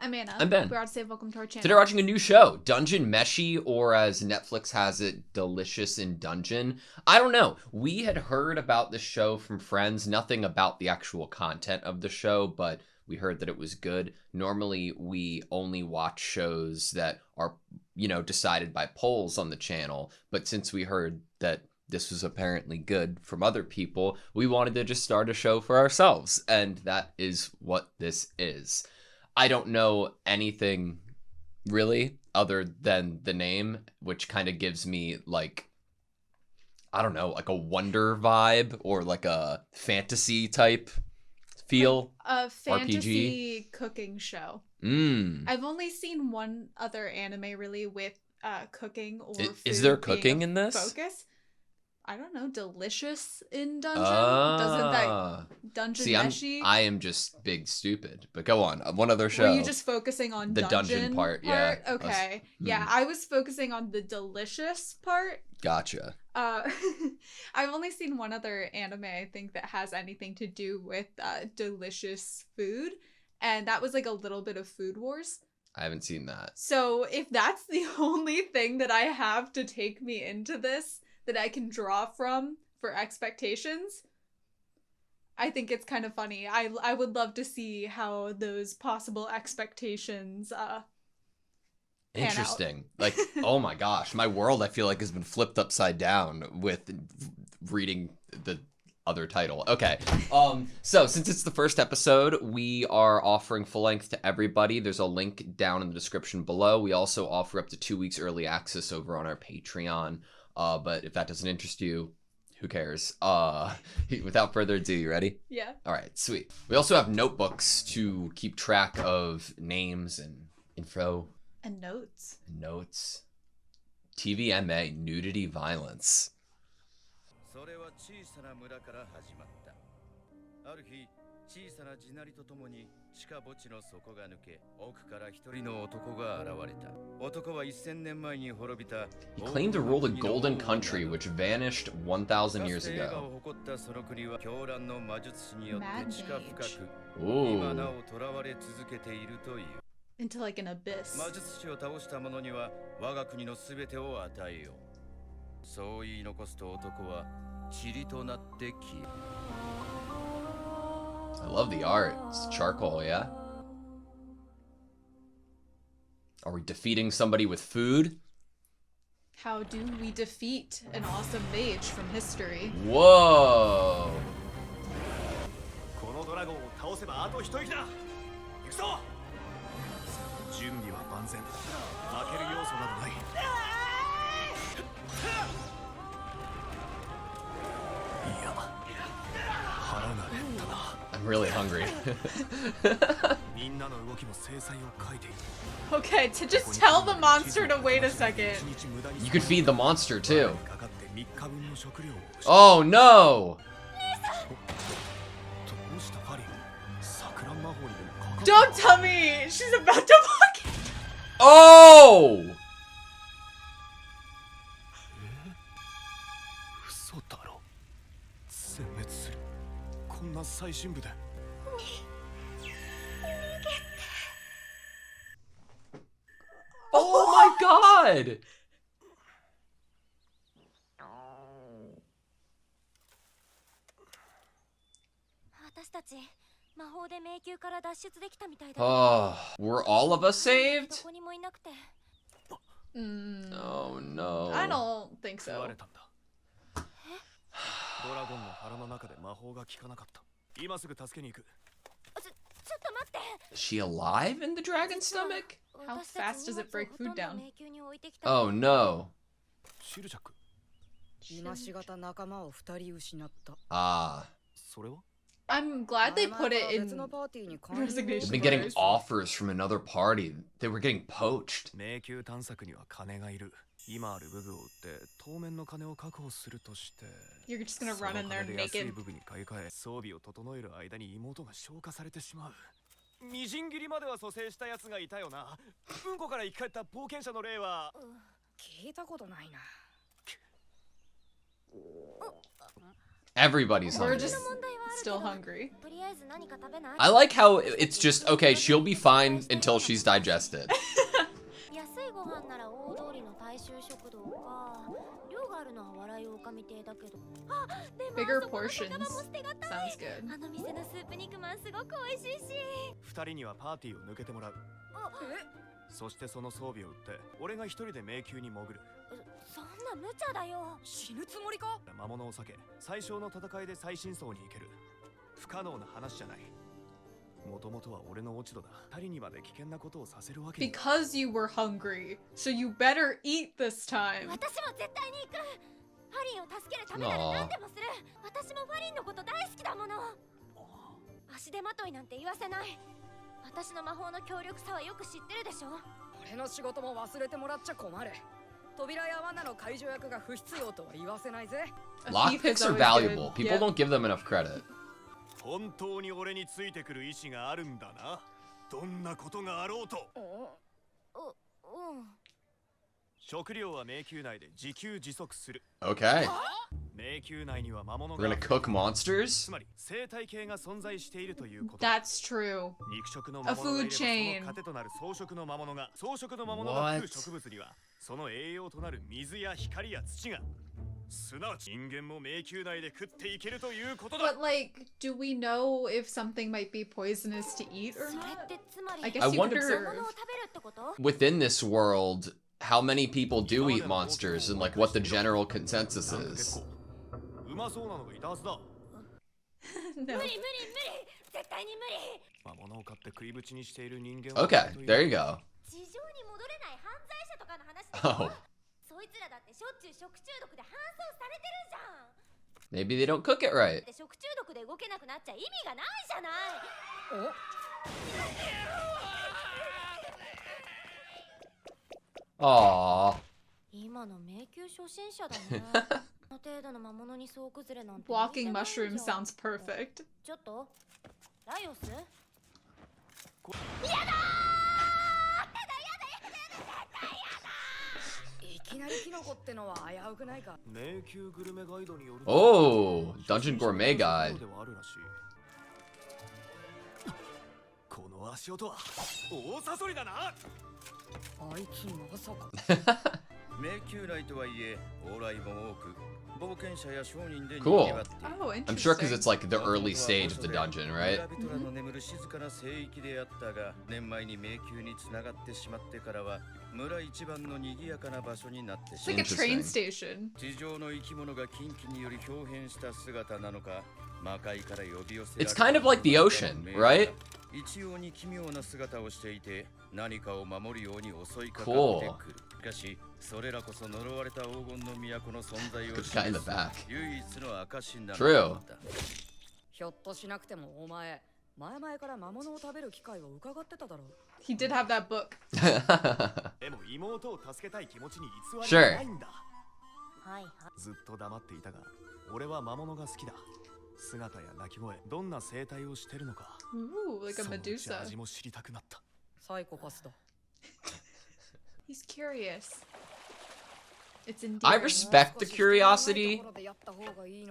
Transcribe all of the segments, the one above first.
I'm Anna. I'm Ben. We're AutoSave. Welcome to our channel. Today we're watching a new show, Dungeon Meshi, or as Netflix has it, Delicious in Dungeon. I don't know. We had heard about the show from friends, nothing about the actual content of the show, but we heard that it was good. Normally, we only watch shows that are, decided by polls on the channel, but since we heard that this was apparently good from other people, we wanted to just start a show for ourselves, and that is what this is. I don't know anything really other than the name, which kind of gives me like, I don't know, like a Wonder vibe or like a fantasy type feel. Like a fantasy RPG cooking show. Mm. I've only seen one other anime really with cooking or food Is there being cooking a in this? Focus. I don't know. Delicious in Dungeon? Doesn't that Dungeon Meshi? I am just big stupid. But go on. One other show. Were you just focusing on the dungeon part? Yeah. Okay. Yeah, I was focusing on the delicious part. Gotcha. I've only seen one other anime, I think, that has anything to do with delicious food. And that was like a little bit of Food Wars. I haven't seen that. So if that's the only thing that I have to take me into this, that I can draw from for expectations, I think it's kind of funny. I would love to see how those possible expectations Interesting. Like, oh my gosh, my world I feel like has been flipped upside down with reading the other title. Okay. So since it's the first episode, we are offering full length to everybody. There's a link down in the description below. We also offer up to 2 weeks early access over on our Patreon. But if that doesn't interest you, who cares? Without further ado, you ready? Yeah. All right, sweet. We also have notebooks to keep track of names and info. And notes. TVMA, nudity, violence. He claimed to rule the Golden Country, which vanished 1,000 years ago. Mad Mage. Ooh. Into like an abyss. I love the art. It's charcoal, yeah? Are we defeating somebody with food? How do we defeat an awesome mage from history? Whoa! I'm really hungry. Okay, to just tell the monster to wait a second. You could feed the monster too. Oh no! Don't tell me she's about to fucking. Oh! Oh my god! Oh, were all of us saved? Oh no. I don't think so. Is she alive in the dragon's stomach? How fast does it break food down? Oh no. Ah. I'm glad they put it in resignation. They've been getting offers from another party. They were getting poached. You're just gonna run in there naked. Everybody's We're hungry. just still hungry. I like how it's just, okay, she'll be fine until she's digested. Bigger portions. Sounds good. 二人にはパーティーを抜けてもらう。そしてその装備を売って俺が一人で迷宮に潜る。そんな無茶だよ。死ぬつもりか？魔物を避け最小の戦いで最深層に行ける。不可能な話じゃない。もともとは俺の落ち度だ。二人にまで危険なことをさせるわけには。 Because you were hungry, so you better eat this time. 私も絶対に行く。ファリンを助けるためなら何でもする。私もファリンのこと大好きだもの。足手まといなんて言わせない。私の魔法の強力さはよく知ってるでしょ。俺の仕事も忘れてもらっちゃ困る。扉や罠の解除役が不必要とは言わせないぜ。 Lockpicks are valuable. People don't give them enough credit. 本当に俺についてくる意志があるんだな。どんなことがあろうと。食料は迷宮内で自給自足する。Okay. 迷宮内には魔物 We're が gonna cook monsters? つまり生態系が存在しているということ。 That's true. 肉食の魔物がいれば A food chain. その糧となる草食の魔物が草食の魔物が食う植物にはその栄養となる水や光や土がすなわち人間も迷宮内で食っていけるということだ。 But like, do we know if something might be poisonous to eat or それ not? ってつまり I guess I you could wonder- observe. 魔物を食べるってこと？ Within this world, how many people do eat monsters and like what the general consensus is? うまそうなのがいたはずだ。 No. 無理無理無理。絶対に無理。魔物を買って食いぶちにしている人間は Okay, there you go. 地上に戻れない犯罪者とかの話でしょ。 Oh, そいつらだってしょっちゅう食中毒で搬送されてるじゃん。 maybe they don't cook it right. で食中毒で動けなくなっちゃ意味がないじゃない。Aww. 今の迷宮初心者だね。この程度の魔物に総崩れなんて。 Walking mushroom sounds perfect. ちょっとライオス？いきなりキノコってのは危うくないか。迷宮グルメガイドによると Oh, Dungeon Gourmet Guide. ではあるらしい。この足音は大サソリだな。あいつまさか。迷宮内とはいえ往来も多く冒険者や商人で Cool. 賑わっている。 Oh, I'm sure because interesting. it's like the early stage of the dungeon, right? 村人らの眠る静かな聖域であったが、年前に迷宮に繋がってしまってからは村一番の賑やかな場所になってし It's ま like う。 a train station. 地上の生き物が近畿により表変した姿なのか、魔界から呼び寄せられ It's た kind of like the ocean, right? 一様に奇妙な姿をしていて、何かを守るように襲いかかって Cool. くる。しかし、それらこそ呪われた黄金の都の存在を Good guy in the 示す back. 唯一の証なの True. だ。ひょっとしなくてもお前、前々から魔物を食べる機会を伺ってただろう。 He did have that book. でも妹を助けたい気持ちに偽り Sure. はないんだ。はいはい。ずっと黙っていたが、俺は魔物が好きだ。姿や鳴き声、どんな生態をしてるのか。 Ooh, like a そのうち Medusa. 味も知りたくなった。サイコパスだ。 He's curious. It's endearing. I respect the curiosity.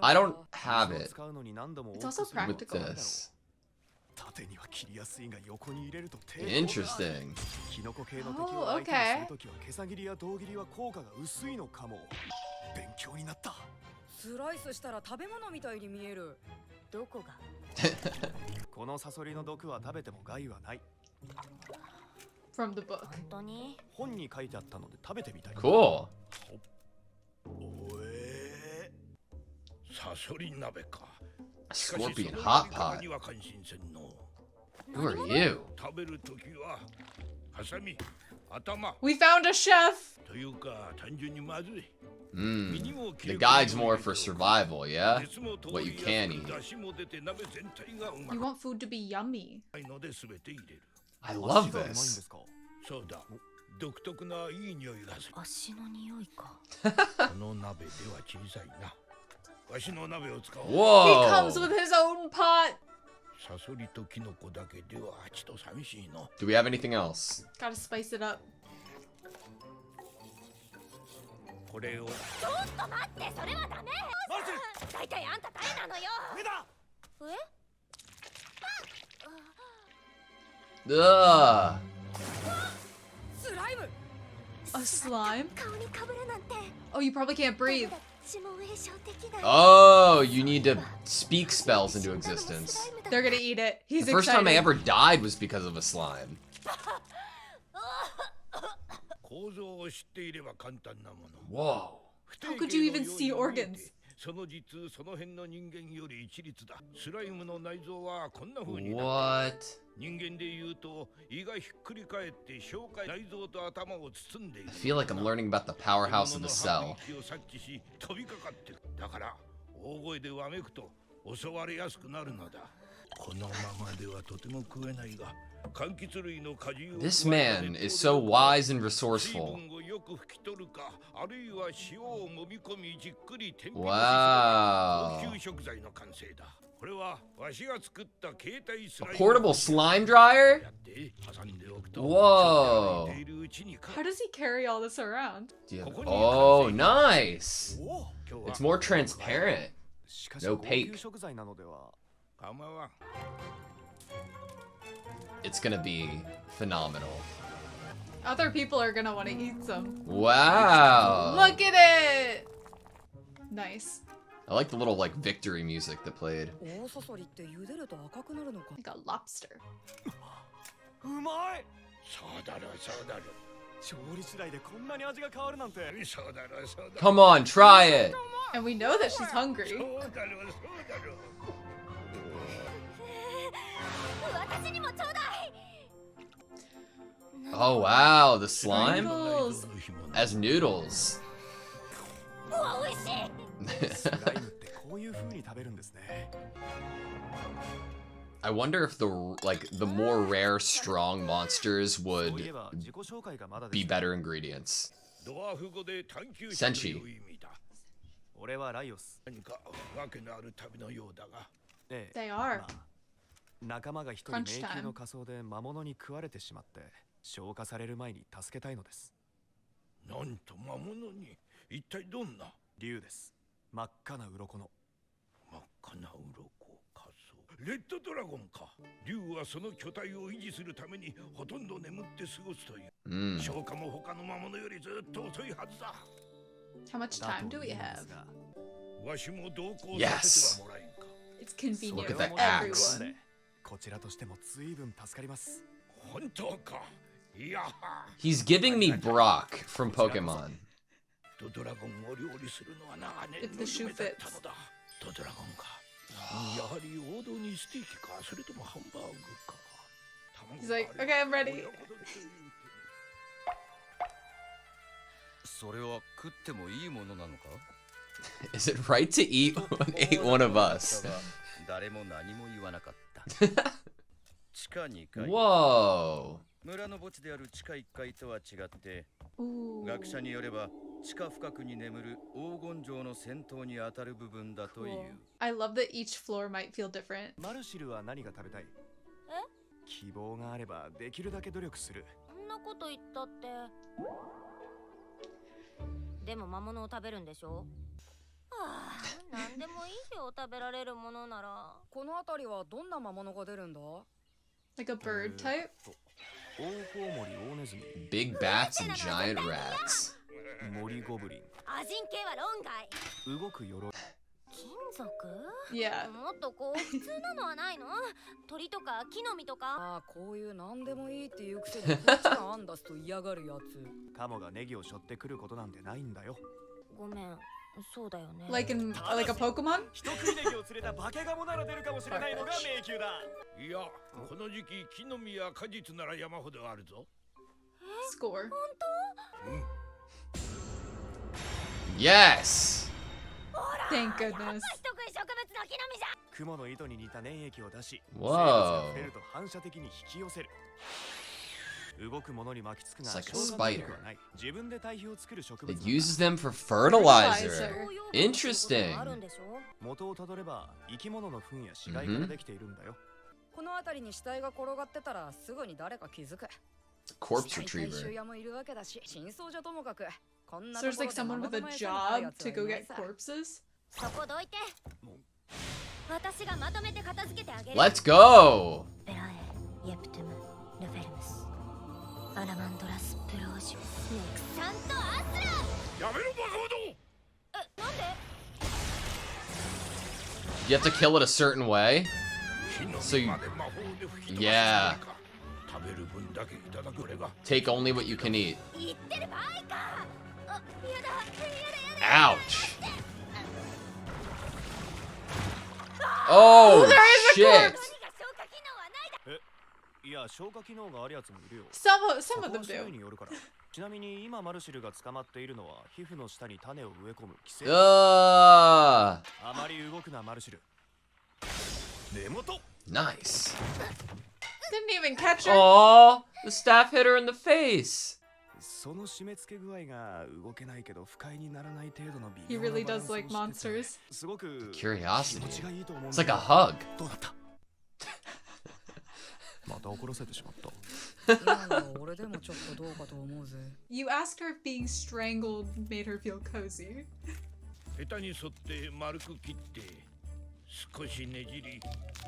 I don't have 水を it 使うのに何度も It's also 往復するの with practical. this. 縦には切りやすいが横に入れると抵抗が Interesting. キノコ系の敵 Oh, を相手に okay. するときは毛さ切りや胴切りは効果が薄いのかも。勉強になった。スライスしたら食べ物みたいに見える。どこが？このサソリの毒は食べても害はない。 From the book. 本当に？本に書いてあったので食べてみたい。 Cool. おえサソリ鍋か。 Scorpion hot pot. には感心せんの。 Who are you? 食べるときはハサミ、頭 We found a chef! というか単純にまずい。 Hmm. The guide's more for survival, yeah? 熱も通 What you りや can す eat. く出汁も出て鍋全体がうま You く want food to be yummy. ないので全て入れる。 I 足 love がうまいんで this. すか。そうだ。独特ないい匂いがする。足の匂いか。この鍋では小さいな。わしの鍋を使おう。 He comes Whoa. with his own pot! サソリとキノコだけではちょっと寂しいの。 Do we have anything else? Gotta spice it up. これをちょっと待って、それはダメ。大体あんた誰なのよ。上だ。Ugh. スライム A slime? 顔にかぶるなんて。 Oh, you probably can't breathe. 指紋栄翔的な。 Oh, you need to speak spells into existence. They're gonna eat it. He's The first time I excited. ever died was because of a slime. 構造を知っていれば簡単なもの。 Whoa. How could you even see organs? その実その辺の人間より一律だ。スライムの内臓はこんな風になっている。 What? 人間で言うと胃がひっくり返って消化内臓と頭を包んでいる。 I feel like I'm learning about the powerhouse of the cell. 息を察知し飛びかかってくる。だから大声でわめくと襲われやすくなるのだ。このままではとても食えないが、柑橘類の果汁を This man is so wise and resourceful. 水分をよく拭き取るか、あるいは塩を揉み込みじっくり天日干しする Wow. 高級食材の完成だ。これはわしが作った携帯スライ A ム portable slime dryer? やって挟んでおくと Whoa. 食べ歩いているうちに How does he carry all this around? Do you have- Oh, nice. It's more transparent. しかし No 高 opaque. 級食材なのでは。構わん。 It's gonna be phenomenal. Other people are gonna want to eat some. Wow. Look at it! Nice. I like the little like victory music that played. 大サソリって茹でると赤くなるのか。 Like a lobster. うまい。そうだろうそうだろ調理次第でこんなに味が変わるなんて。うそうだろうそうだろう Come on, try it. And we know that she's hungry. そうだろうそうだろう。私にもちょうだい。 Oh wow, the slime Noodles. as noodles. うわ、美味しい。スライムってこういう風に食べるんですね。 I wonder if the the more rare strong monsters そういえ would ば自己紹介がまだで be す。 better ingredients. ドワーフ語で探求者センチという意味だ。俺はライオス。何か訳のある旅のようだが。ええ They ま are. あ仲間が一人 Crunch 迷 time. 宮の仮想で魔物に食われてしまって消化される前に助けたいのです。なんと魔物に一体どんな竜です。真っ赤な鱗の。真っ赤な鱗かそうレッドドラゴンか。竜はその巨体を維持するためにほとんど眠って過ごすという。 Mm. 消化も他の魔物よりずっと遅いはずだ。 How much だ time と do we いいんで have? すが。わしも同行させてはもらえんか。 It's convenient Look at for that axe. everyone. こちらとしても随分助かります。本当か。いやは。 He's giving me Brock from Pokemon. ドラゴンを料理するのは長年 If の the shoe 夢だっ fits. たのだ。ドラゴンか。やはり王道にステーキか、それともハンバーグか。 He's like, okay, I'm ready. それは食ってもいいものなのか？ Is it right to eat one of us? 誰も何も言わなかった地下2階 Whoa. 村の墓地である地下1階とは違って Ooh. 学者によれば地下深くに眠る黄金城の先頭に当たる部分だという Cool. I love that each floor might feel different. マルシルは何が食べたい？希望があればできるだけ努力する。そんなこと言ったって。でも魔物を食べるんでしょ。はあ、なんでもいいよ、食べられるものなら。この辺りはどんな魔物が出るんだ？ Like a bird type? オオコウモリオオネズミ、 Big bats and giant rats. 森ゴブリン、アジン系は論外。動く鎧。金属？ Yeah. もっとこう普通なのはないの？鳥とか木の実とか。ああ、こういう何でもいいっていうくせにこっちがアンダスと嫌がるやつ。カモがネギを背負ってくることなんてないんだよ。ごめん、そうだよね。 Like in like a Pokemon? 人食いネギを連れた化けガモなら出るかもしれないのが迷宮だ。いや、この時期木の実や果実なら山ほどあるぞ。 Score. Yes. Thank goodness. 人食い植物の木の実じゃ。雲の糸に似た粘液を出し、生 Whoa. 物が触れると反射的に引き寄せる。動くものに巻きつくが It's like a 消化能 spider. 力はない。自分で堆肥を作る植物 It なんだ。 uses them for fertilizer. Fertilizer. Interesting. あるんでしょ。元をたどれば生き物の糞や死骸からできているんだよ。この辺りに死体が転がってたらすぐに誰か気づく。 Corpse 死体回収 retriever. 屋もいるわけだし、真相じゃともかく So there's like someone with a job to go get corpses? そこどいて。私がまとめて片付けてあげる。 Let's go! ベラエ、イェプトゥム、ルフェルムス、アラマンドラスプロージュ、ネクサンとアスラ。やめろバカ者。え、なんで？ You have to kill it a certain way? So you... Yeah. Take only what you can eat. 言ってる場合か。あ、やだ、やだ。 Ouch! Oh, there is a shit! 何が消化機能はないだ。いや消化機能があるやつもいるよ Some of them そこは種類 do. によるからちなみに今マルシルが捕まっているのは皮膚の下に種を植え込む寄生 Uh, あまり動くなマルシル根元 nice. Didn't even catch her. Aw, the staff hit her in the face. その締め付け具合が動けないけど不快にならない程度の微 He 妙な really バラン does スを like してて monsters. すごく Curiosity. 気持ちがいいと思うん It's だ like a けど hug. どうだったまた怒らせてしまった 今の俺でもちょっとどうかと思うぜ。 You asked her if being strangled made her feel cozy. 下手に沿って丸く切って少しねじり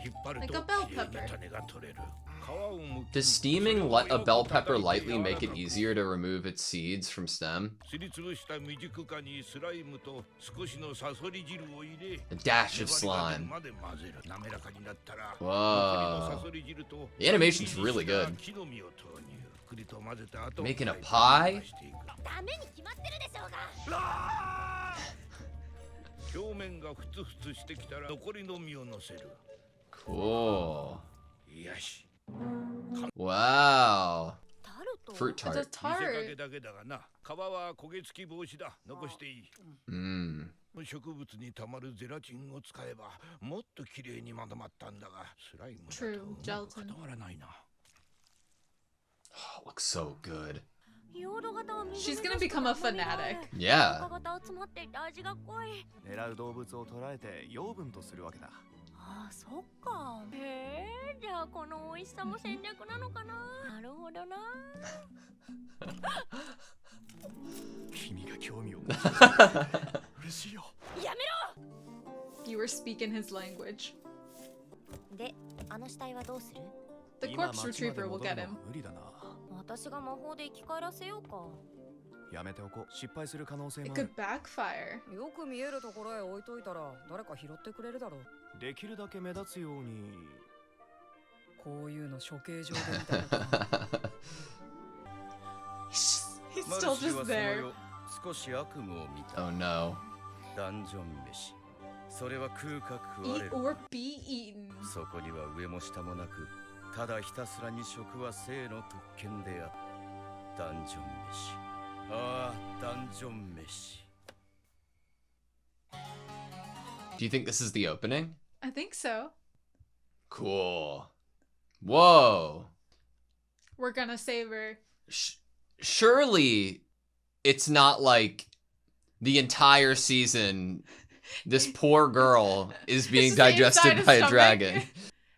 引っ張る Like と a bell きれいに pepper. 種が取れる。皮をむく Does steaming let a bell pepper lightly make it easier to remove its seeds from stem? すりつぶした未熟果にスライムと少しのサソリ汁を入れ A dash of 粘りが出る slime. まで混ぜる。滑らかになったら Whoa. 残りのサソリ汁と The animation's really good. 木の実を投入。ゆっくりと混ぜた後 Making a pie? ダメに決まってるでしょうが。表面がふつふつしてきたら残りの実を乗せる。 Cool. よし。 Wow. タルト。 Fruit It's a tart. 見せかけ tart. だけだがな。皮は焦げ付き防止だ。残していい。 Mmm. 植物にたまるゼラチンを使えばもっと綺麗にまとまったんだがスライムだと True, うまく gelatin. 固まらないな。 Oh, looks so good. ヨード型は She's gonna become a fanatic. Yeah. 赤型集まっていて味が濃い。狙う動物を捕らえて養分とするわけだああ、そっか。へえ、じゃあこの美味しさも戦略なのかな。なるほどな。君が興味を持つ嬉しいよやめ You were speaking his language. ろ。で、あの死体はどうする？ The 今 corpse 町まで retriever will 戻 get るの him. は無理だな私が魔法で生き返らせようか。やめておこう失敗する可能性 It もある could backfire. よく見えるところへ置いといたら誰か拾ってくれるだろう。できるだけ目立つようにこういうの処刑場で見たことない。He's マル still シルは just その there. 夜少し悪夢を見た。 Oh no. ダンジョン飯。それは食うか食われ Eat る。 or be eaten. そこには上も下もなく、ただひたすらに食は生の特権であった。ダンジョン飯。ああ、ダンジョン飯。 Do you think this is the opening? I think so. Cool. Whoa. We're gonna save her. Surely it's not like the entire season this poor girl is being It's just digested inside by a a stomach. dragon.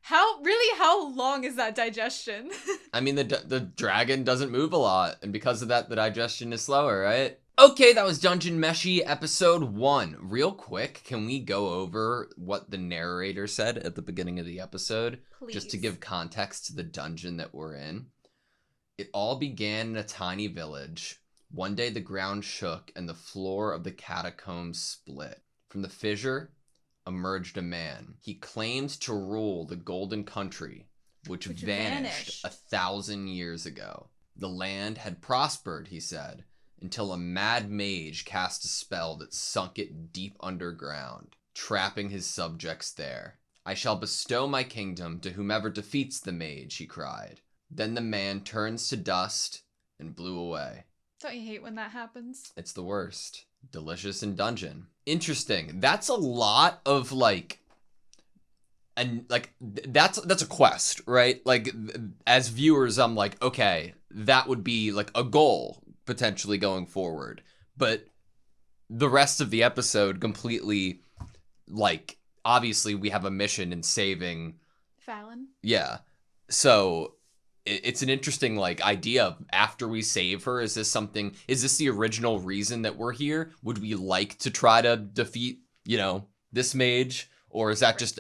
How long is that digestion? I mean, the dragon doesn't move a lot, and because of that, the digestion is slower, right? Okay, that was Dungeon Meshi episode 1. Real quick, can we go over what the narrator said at the beginning of the episode? Just to Please. give context to the dungeon that we're in. It all began in a tiny village. One day the ground shook and the floor of the catacombs split. From the fissure emerged a man. He claimed to rule the Golden Country, which vanished 1,000 years ago. The land had prospered, he said, until a mad mage cast a spell that sunk it deep underground, trapping his subjects there. I shall bestow my kingdom to whomever defeats the mage, he cried. Then the man turns to dust and blew away. Don't you hate when that happens? It's the worst. Delicious in dungeon. Interesting. That's a lot of and that's a quest, right? Like as viewers, I'm like, okay, that would be like a goal potentially going forward. But the rest of the episode completely, like, obviously we have a mission in saving. Fallon? Yeah. So it's an interesting like idea. After we save her, is this the original reason that we're here? Would we like to try to defeat, this mage, or is that just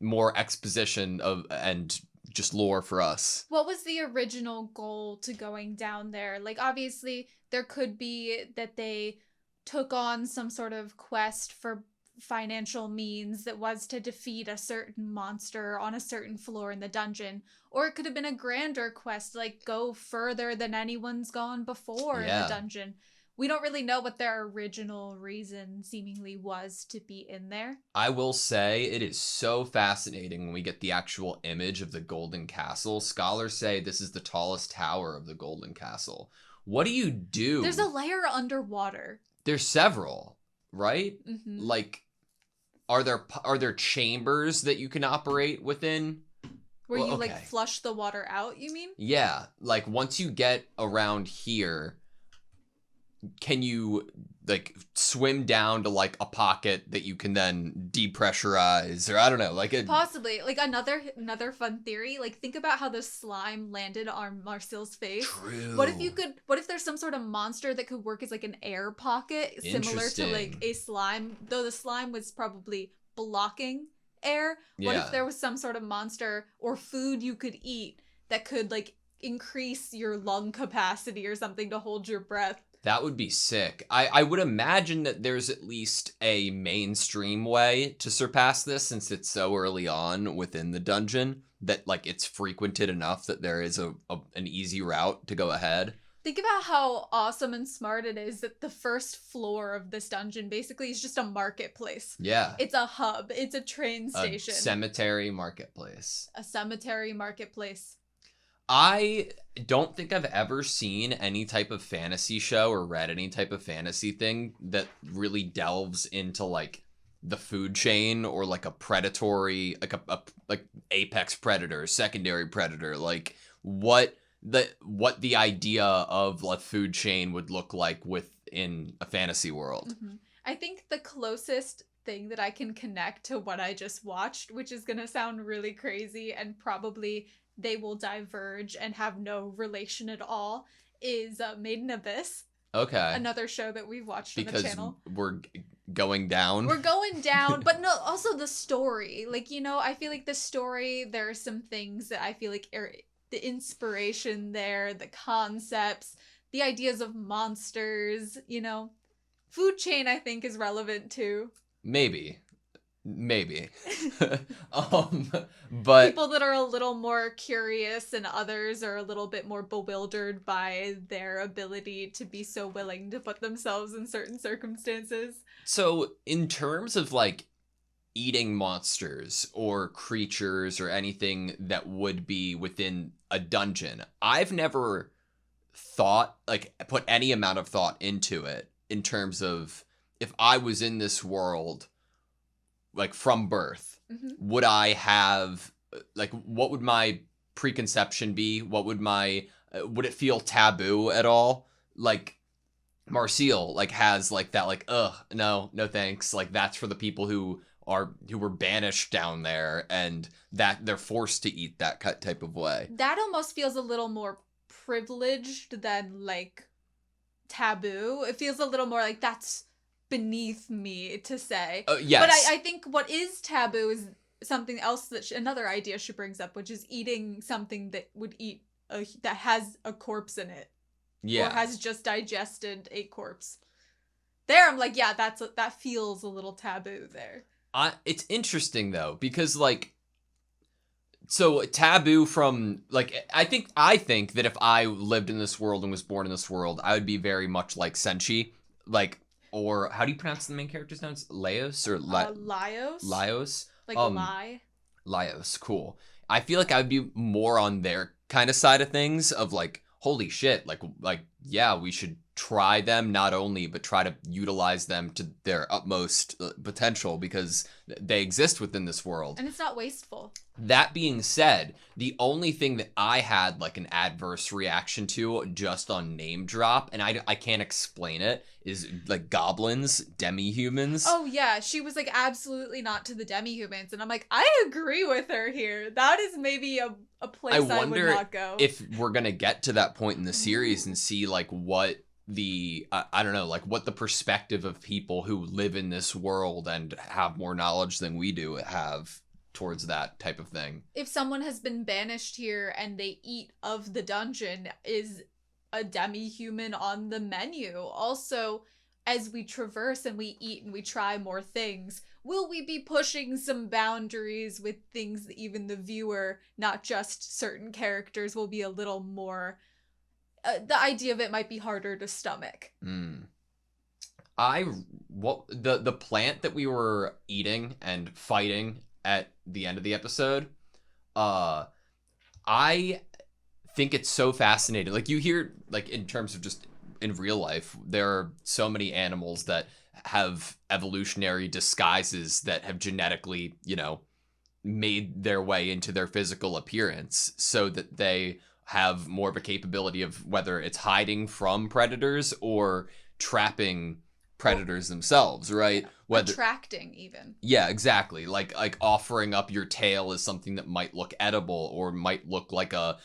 more exposition and just lore for us? What was the original goal to going down there? Like, obviously, there could be that they took on some sort of quest for financial means that was to defeat a certain monster on a certain floor in the dungeon. Or it could have been a grander quest, like go further than anyone's gone before in the dungeon. We don't really know what their original reason seemingly was to be in there. I will say it is so fascinating when we get the actual image of the Golden Castle. Scholars say this is the tallest tower of the Golden Castle. What do you do? There's a layer underwater. There's several, right? Mm-hmm. Like, are there chambers that you can operate within? Where you like flush the water out, you mean? Yeah, like once you get around here, can you like swim down to like a pocket that you can then depressurize, or I don't know, like possibly like another fun theory. Like think about how the slime landed on Marcel's face. True. What if there's some sort of monster that could work as like an air pocket, similar to like a slime, though the slime was probably blocking air. What if there was some sort of monster or food you could eat that could like increase your lung capacity or something to hold your breath? That would be sick. I would imagine that there's at least a mainstream way to surpass this, since it's so early on within the dungeon that like it's frequented enough that there is an easy route to go ahead. Think about how awesome and smart it is that the first floor of this dungeon basically is just a marketplace. Yeah. It's a hub. It's a train station. A cemetery marketplace. A cemetery marketplace. I don't think I've ever seen any type of fantasy show or read any type of fantasy thing that really delves into like the food chain or like a predatory, like a like apex predator, secondary predator, like what the idea of a food chain would look like within a fantasy world. Mm-hmm. I think the closest thing that I can connect to what I just watched, which is gonna sound really crazy and probably they will diverge and have no relation at all, is Maiden Abyss. Okay. Another show that we've watched on the channel. Because we're going down. We're going down, but no, also the story. Like, I feel like the story, there are some things that I feel like are the inspiration there, the concepts, the ideas of monsters, Food chain, I think, is relevant too. Maybe. But people that are a little more curious and others are a little bit more bewildered by their ability to be so willing to put themselves in certain circumstances. So in terms of like eating monsters or creatures or anything that would be within a dungeon, I've never thought, like, put any amount of thought into it in terms of if I was in this world like from birth, would I have like, what would my preconception be? What would would it feel taboo at all? Like Marcel like has like that, like, no thanks, like that's for the people who were banished down there and that they're forced to eat that type of way. That almost feels a little more privileged than like taboo. It feels a little more like that's beneath me to say. Yes. But I think what is taboo is something else that another idea she brings up, which is eating something that would eat that has a corpse in it. Yeah. Or has just digested a corpse. There, I'm like, yeah, that feels a little taboo there. It's interesting though, because like, so taboo from like, I think that if I lived in this world and was born in this world, I would be very much like Senshi, like, or how do you pronounce the main character's name? Laos or Laios? Laios. Like lie. Laios, cool. I feel like I would be more on their kind of side of things of like, holy shit, like yeah, we should try them not only, but try to utilize them to their utmost potential because they exist within this world. And it's not wasteful. That being said, the only thing that I had like an adverse reaction to just on name drop, and I can't explain it, is like goblins, demi-humans. Oh yeah, she was like absolutely not to the demi-humans, and I'm like, I agree with her here. That is maybe a place I I would wonder not go. if we're gonna get to that point in the series and see like what the I don't know, like what the perspective of people who live in this world and have more knowledge than we do have towards that type of thing. If someone has been banished here and they eat of the dungeon, is a demi-human on the menu? Also, as we traverse and we eat and we try more things, will we be pushing some boundaries with things that even the viewer, not just certain characters, will be a little more... the idea of it might be harder to stomach. The plant that we were eating and fighting at the end of the episode, I think it's so fascinating. Like, you hear, like, in terms of just in real life, there are so many animals that have evolutionary disguises that have genetically, you know, made their way into their physical appearance so that they have more of a capability of whether it's hiding from predators or trapping predators themselves, right? Whether Attracting, even. yeah, exactly. Like offering up your tail as something that might look edible or might look like a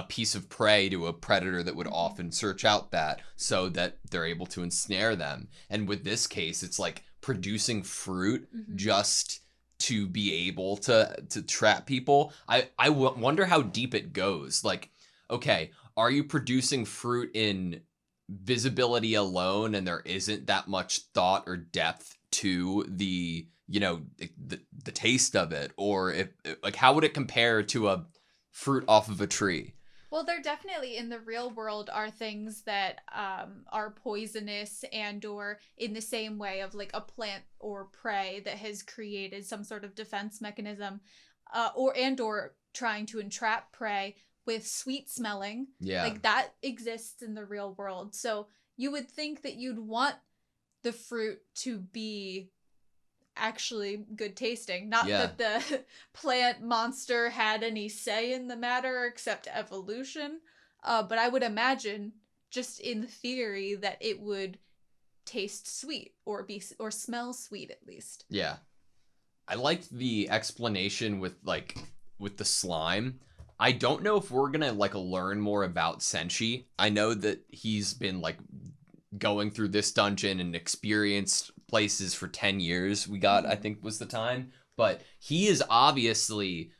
piece of prey to a predator that would often search out that, so that they're able to ensnare them. And with this case, it's like producing fruit just to be able to trap people. I wonder how deep it goes. Like, okay, are you producing fruit in visibility alone and there isn't that much thought or depth to the, you know, the taste of it? Or if, like, how would it compare to a fruit off of a tree? Well, there definitely in the real world are things that are poisonous and or in the same way of like a plant or prey that has created some sort of defense mechanism or trying to entrap prey with sweet smelling. Yeah. Like that exists in the real world. So you would think that you'd want the fruit to be actually good tasting. Not that the plant monster had any say in the matter except evolution. But I would imagine, just in theory, that it would taste sweet or smell sweet at least. Yeah. I liked the explanation with the slime. I don't know if we're gonna like learn more about Senshi. I know that he's been like going through this dungeon and experienced places for 10 years we got, I think was the time, but he has obviously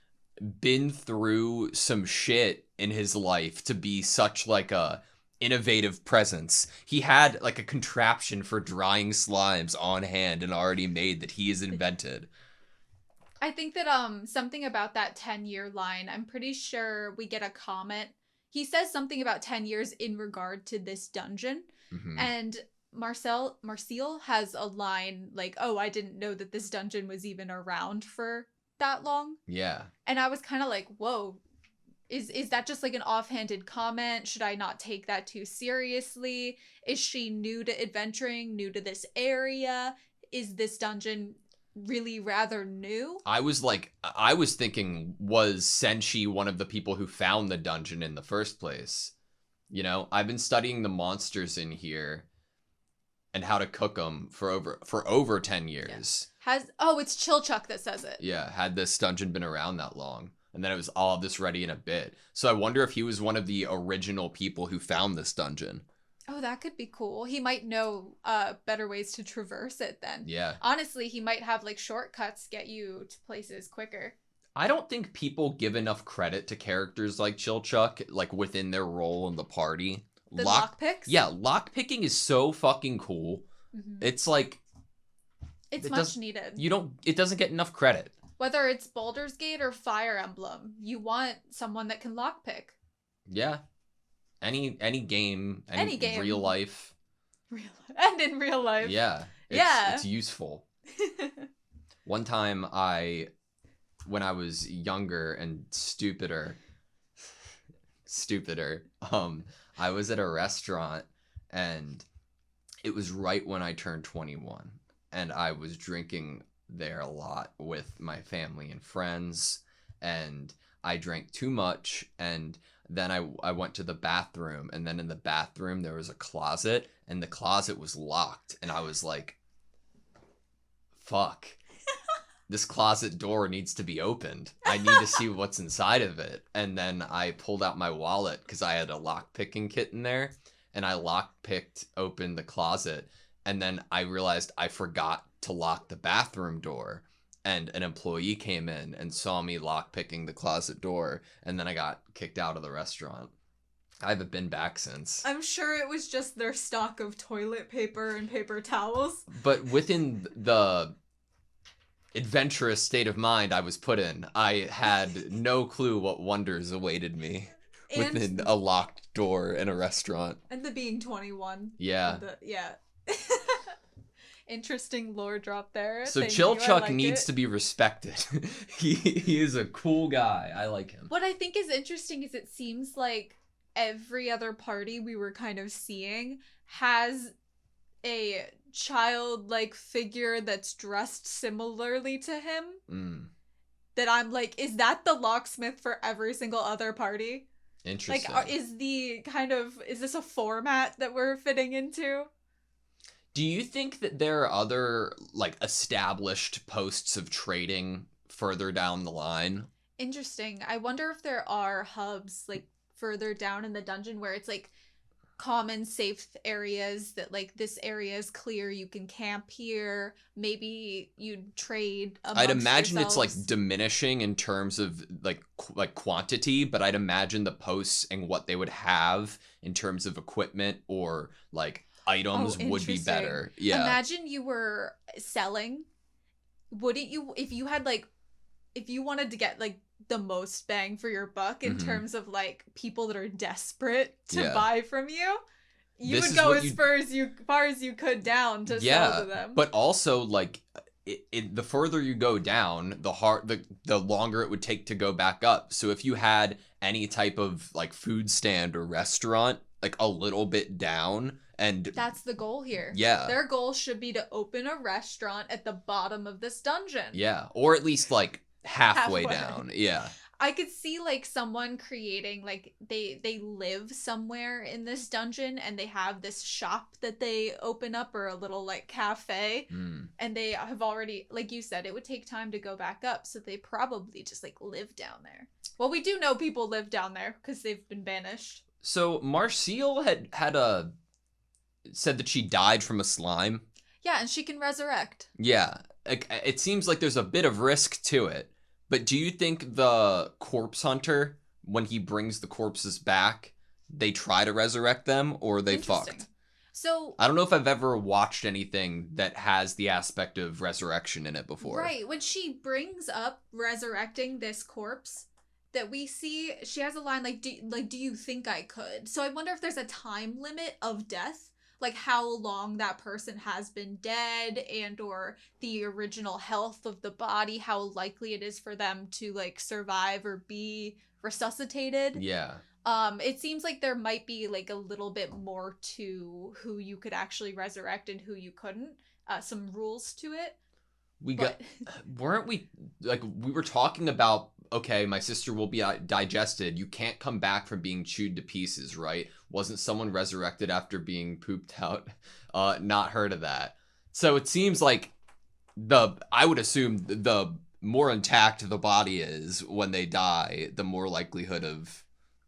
been through some shit in his life to be such like a innovative presence. He had like a contraption for drying slimes on hand and already made that he has invented. I think that something about that 10-year line, I'm pretty sure we get a comment. He says something about 10 years in regard to this dungeon. And Marcel has a line like, oh, I didn't know that this dungeon was even around for that long. Yeah. And I was kind of like, whoa, is that just like an offhanded comment? Should I not take that too seriously? Is she new to adventuring, new to this area? Is this dungeon really rather new? I was thinking, was Senshi one of the people who found the dungeon in the first place? You know, I've been studying the monsters in here and how to cook them for over 10 years. Yeah. It's Chilchuck that says it. Yeah, had this dungeon been around that long. And then it was all of this ready in a bit. So I wonder if he was one of the original people who found this dungeon. Oh, that could be cool. He might know better ways to traverse it then. Yeah. Honestly, he might have like shortcuts get you to places quicker. I don't think people give enough credit to characters like Chilchuck, like within their role in the party. The lockpicks? Yeah, lockpicking is so fucking cool. It's like... It's much needed. It doesn't get enough credit. Whether it's Baldur's Gate or Fire Emblem, you want someone that can lockpick. Yeah. Any game, any game. Real life. And in real life. Yeah. It's useful. One time when I was younger and stupider, I was at a restaurant and it was right when I turned 21 and I was drinking there a lot with my family and friends, and I drank too much, and then I went to the bathroom, and then in the bathroom there was a closet and the closet was locked, and I was like, fuck. this closet door needs to be opened. I need to see what's inside of it. And then I pulled out my wallet because I had a lock-picking kit in there. And I lock-picked open the closet. And then I realized I forgot to lock the bathroom door. And an employee came in and saw me lock-picking the closet door. And then I got kicked out of the restaurant. I haven't been back since. I'm sure it was just their stock of toilet paper and paper towels. But within the adventurous state of mind I was put in, I had no clue what wonders awaited me within a locked door in a restaurant. And the being 21. Yeah. Yeah. Interesting lore drop there. So Thank Chill you, I Chuck like needs it. to be respected. he is a cool guy. I like him. What I think is interesting is it seems like every other party we were kind of seeing has a childlike figure that's dressed similarly to him. That I'm like, is that the locksmith for every single other party? Interesting. Like, is this a format that we're fitting into? Do you think that there are other, like, established posts of trading further down the line? Interesting. I wonder if there are hubs, like, further down in the dungeon where it's, like, common safe areas that, like, this area is clear, you can camp here, maybe you'd trade amongst I'd imagine yourselves. it's, like, diminishing in terms of, like quantity, but I'd imagine the posts and what they would have in terms of equipment or, like, items would be interesting. better. Yeah. Imagine you were selling. Wouldn't you, if you had, like, if you wanted to get, like, the most bang for your buck in terms of, like, people that are desperate to buy from you, you would go as far as you could down to sell to them. But also, like, the further you go down, the longer it would take to go back up. So if you had any type of, like, food stand or restaurant, like, a little bit down, and that's the goal here. Yeah. Their goal should be to open a restaurant at the bottom of this dungeon. Yeah. Or at least, like, halfway down. Yeah. I could see, like, someone creating, like, they live somewhere in this dungeon and they have this shop that they open up, or a little, like, cafe. And they have already, like you said, it would take time to go back up, so they probably just, like, live down there. Well, we do know people live down there because they've been banished. So Marcille said that she died from a slime. Yeah, and she can resurrect. Yeah. It seems like there's a bit of risk to it. But do you think the corpse hunter, when he brings the corpses back, they try to resurrect them, or they fucked? So I don't know if I've ever watched anything that has the aspect of resurrection in it before. Right. When she brings up resurrecting this corpse that we see, she has a line like, do you think I could? So I wonder if there's a time limit of death, like how long that person has been dead, and or the original health of the body, how likely it is for them to, like, survive or be resuscitated. Yeah. It seems like there might be, like, a little bit more to who you could actually resurrect and who you couldn't. Some rules to it. We were talking about, okay, my sister will be digested. You can't come back from being chewed to pieces, right? Wasn't someone resurrected after being pooped out? Not heard of that. So it seems like I would assume the more intact the body is when they die, the more likelihood of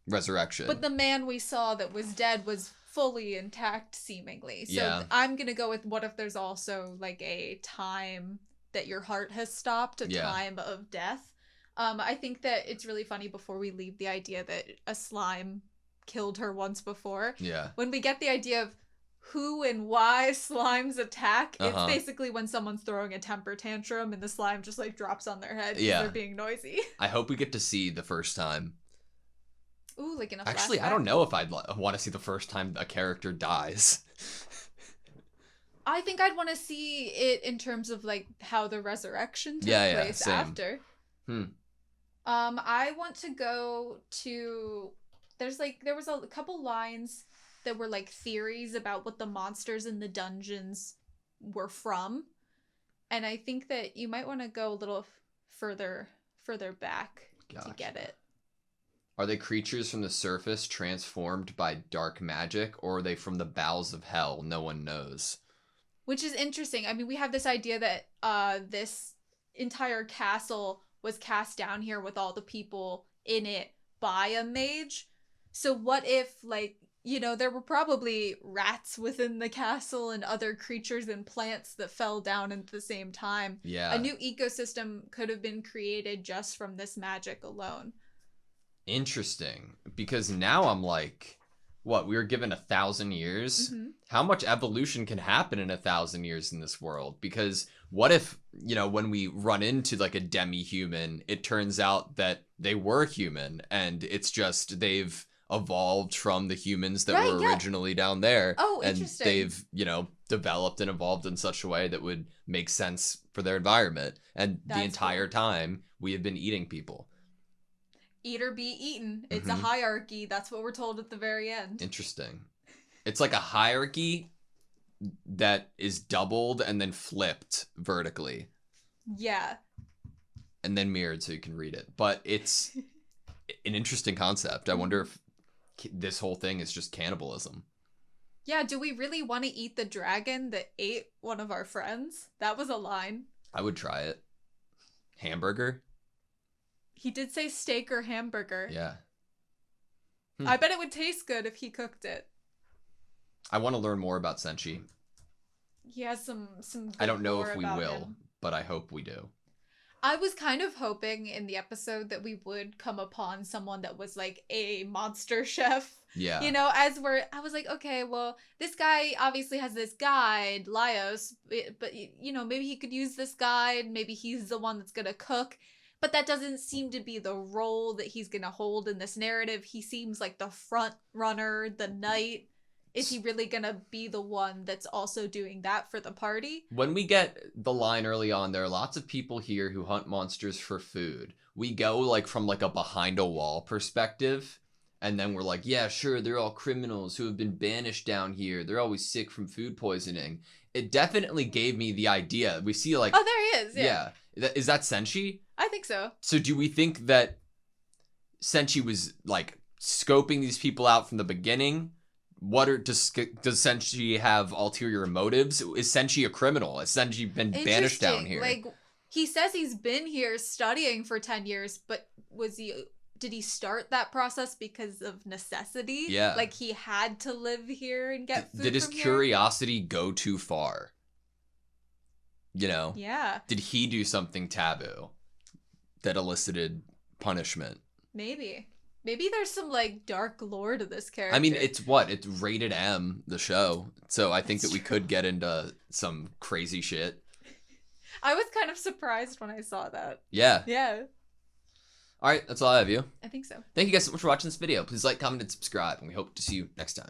resurrection. But the man we saw that was dead was fully intact, seemingly. So yeah. I'm gonna go with, what if there's also, like, a time that your heart has stopped, a time of death. I think that it's really funny, before we leave the idea that a slime killed her once before. Yeah. When we get the idea of who and why slimes attack, it's basically when someone's throwing a temper tantrum and the slime just, like, drops on their head because they're being noisy. I hope we get to see the first time. Ooh, like in a Actually, flashback? I don't know if I'd want to see the first time a character dies. I think I'd want to see it in terms of, like, how the resurrection took place same. after. I want to go to, there was a couple lines that were, like, theories about what the monsters in the dungeons were from, and I think that you might want to go a little further back to get it. Are they creatures from the surface transformed by dark magic, or are they from the bowels of hell? No one knows. Which is interesting. I mean, we have this idea that this entire castle was cast down here with all the people in it by a mage. So what if, like, there were probably rats within the castle and other creatures and plants that fell down at the same time. Yeah. A new ecosystem could have been created just from this magic alone. Interesting. Because now I'm like, what, we were given 1,000 years? Mm-hmm. How much evolution can happen in 1,000 years in this world? Because what if, when we run into like a demi-human, it turns out that they were human and it's just they've evolved from the humans that were originally down there. Oh, and interesting. they've, developed and evolved in such a way that would make sense for their environment. And the entire time we have been eating people. Eat or be eaten. It's a hierarchy. That's what we're told at the very end. Interesting. It's like a hierarchy that is doubled and then flipped vertically. Yeah. And then mirrored so you can read it. But it's an interesting concept. I wonder if this whole thing is just cannibalism. Yeah, do we really want to eat the dragon that ate one of our friends? That was a line. I would try it. Hamburger? He did say steak or hamburger. Yeah. I bet it would taste good if he cooked it. I want to learn more about Senshi. He has some good I don't know lore if we about will, him. but I hope we do. I was kind of hoping in the episode that we would come upon someone that was like a monster chef. Yeah. I was like, okay, well, this guy obviously has this guide, Laios, but maybe he could use this guide. Maybe he's the one that's going to cook. But that doesn't seem to be the role that he's going to hold in this narrative. He seems like the front runner, the knight. Is he really going to be the one that's also doing that for the party? When we get the line early on, there are lots of people here who hunt monsters for food. We go like from like a behind a wall perspective. And then we're like, yeah, sure, they're all criminals who have been banished down here. They're always sick from food poisoning. It definitely gave me the idea. We see like... Oh, there he is, yeah. Is that Senshi? I think so. So do we think that Senshi was like scoping these people out from the beginning? Does Senshi have ulterior motives? Is Senshi a criminal? Has Senshi been banished down here? Like, he says he's been here studying for 10 years, but did he start that process because of necessity? Yeah. Like, he had to live here and get food Did his from here? curiosity go too far? Yeah. Did he do something taboo that elicited punishment? Maybe there's some, like, dark lore to this character. I mean, it's rated M, the show. So I think that we could get into some crazy shit. I was kind of surprised when I saw that. Yeah. Yeah. All right, that's all I have you. I think so. Thank you guys so much for watching this video. Please like, comment, and subscribe, and we hope to see you next time.